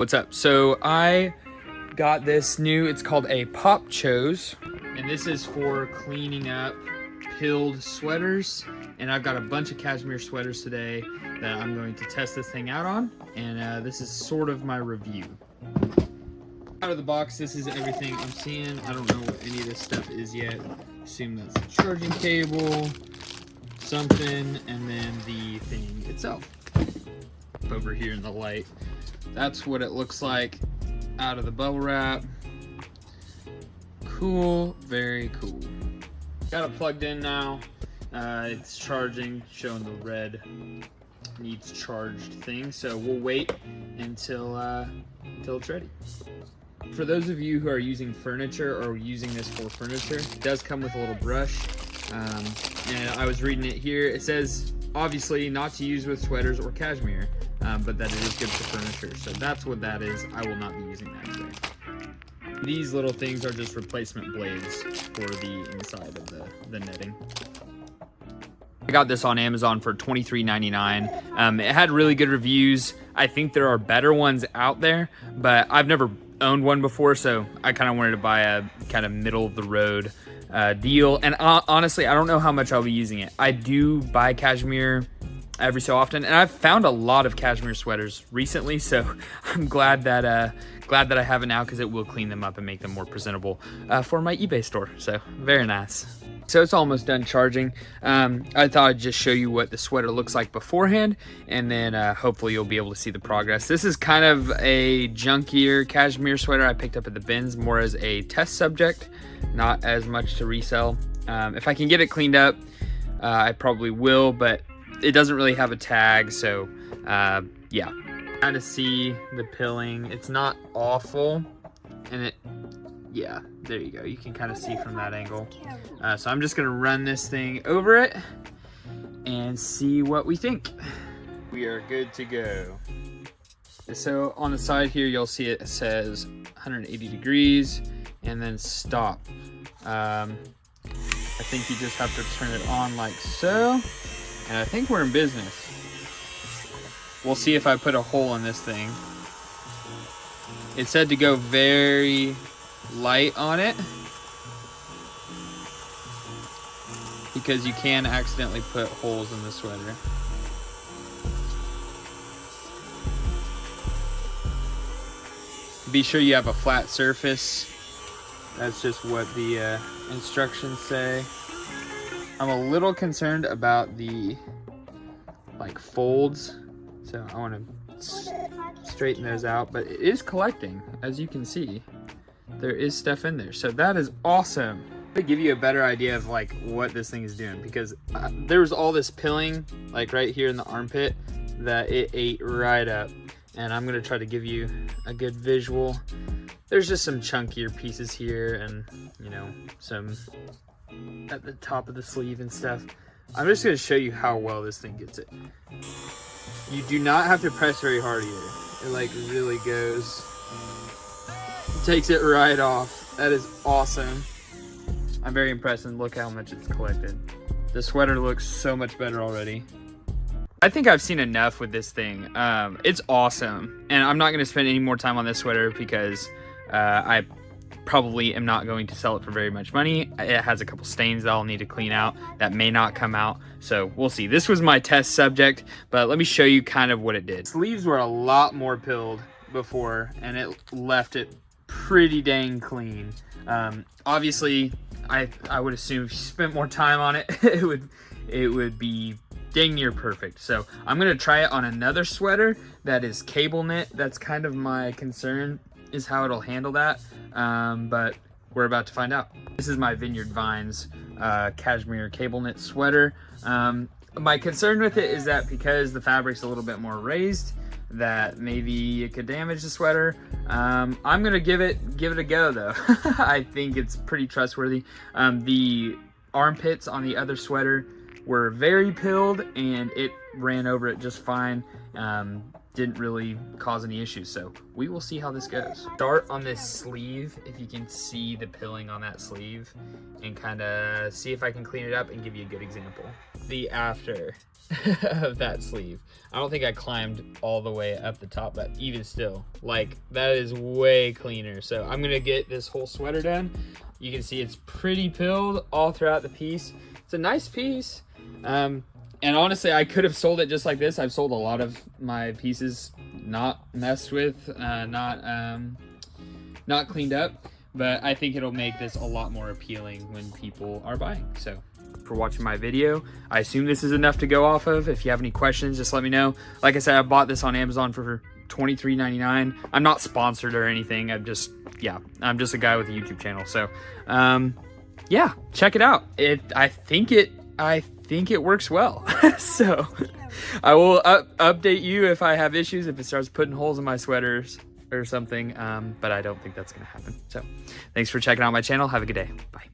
What's up? So I got this new, it's called a POPCHOSE, and this is for cleaning up pilled sweaters. And I've got a bunch of cashmere sweaters today that I'm going to test this thing out on, and this is sort of my review. Out of the box, this is everything I'm seeing. I don't know what any of this stuff is yet. Assume that's a charging cable, something, and then the thing itself. Over here in the light. That's what it looks like out of the bubble wrap. Cool, very cool. Got it plugged in now. It's charging, showing the red needs charged thing. So we'll wait until it's ready. For those of you who are using furniture or using this for furniture, it does come with a little brush. And I was reading it here. It says, obviously, not to use with sweaters or cashmere, but that it is good for furniture. So that's what that is. I will not be using that today. These little things are just replacement blades for the inside of the netting. I got this on Amazon for $23.99. It had really good reviews. I think there are better ones out there, but I've never owned one before, so I kind of wanted to buy a kind of middle of the road deal. And honestly, I don't know how much I'll be using it. I do buy cashmere every so often, and I've found a lot of cashmere sweaters recently, so I'm glad that I have it now, because it will clean them up and make them more presentable for my eBay store. So very nice. So it's almost done charging. I thought I'd just show you what the sweater looks like beforehand, and then hopefully you'll be able to see the progress. This is kind of a junkier cashmere sweater I picked up at the bins, more as a test subject, not as much to resell. If I can get it cleaned up, I probably will, but it doesn't really have a tag, so yeah. Kind of see the pilling. It's not awful, and yeah, there you go. You can kind of see from that angle. So I'm just gonna run this thing over it and see what we think. We are good to go. So on the side here, you'll see it says 180 degrees and then stop. I think you just have to turn it on like so. And I think we're in business. We'll see if I put a hole in this thing. It said to go very light on it, because you can accidentally put holes in the sweater. Be sure you have a flat surface. That's just what the instructions say. I'm a little concerned about the folds, so I want to straighten those out, but it is collecting, as you can see. There is stuff in there, so that is awesome. To give you a better idea of what this thing is doing, because there was all this pilling right here in the armpit that it ate right up, and I'm gonna try to give you a good visual. There's just some chunkier pieces here, and some at the top of the sleeve and stuff. I'm just going to show you how well this thing gets it. You do not have to press very hard either. It really goes. It takes it right off. That is awesome. I'm very impressed, and look how much it's collected. The sweater looks so much better already. I think I've seen enough with this thing. It's awesome, and I'm not going to spend any more time on this sweater because I probably am not going to sell it for very much money. It has a couple stains that I'll need to clean out that may not come out, so we'll see. This was my test subject, but let me show you kind of what it did. Sleeves were a lot more pilled before, and it left it pretty dang clean. Obviously, I would assume if you spent more time on it, it would be dang near perfect. So I'm gonna try it on another sweater that is cable knit. That's kind of my concern, is how it'll handle that, but we're about to find out. This is my Vineyard Vines cashmere cable knit sweater. My concern with it is that because the fabric's a little bit more raised, that maybe it could damage the sweater. I'm gonna give it a go though. I think it's pretty trustworthy. The armpits on the other sweater were very pilled, and it ran over it just fine. Didn't really cause any issues, so we will see how this goes. Start on this sleeve, if you can see the pilling on that sleeve, and kind of see if I can clean it up and give you a good example. the after of that sleeve. I don't think I climbed all the way up the top, but even still, like, that is way cleaner. So I'm gonna get this whole sweater done. You can see it's pretty pilled all throughout the piece. It's a nice piece. And honestly, I could have sold it just like this. I've sold a lot of my pieces not messed with, not cleaned up, but I think it'll make this a lot more appealing when people are buying. So for watching my video, I assume this is enough to go off of. If you have any questions, just let me know. Like I said, I bought this on Amazon for $23.99. I'm not sponsored or anything. I'm just a guy with a YouTube channel. So yeah, check it out. I think it works well. So I will update you if I have issues, if it starts putting holes in my sweaters or something, but I don't think that's gonna happen. So thanks for checking out my channel. Have a good day. Bye.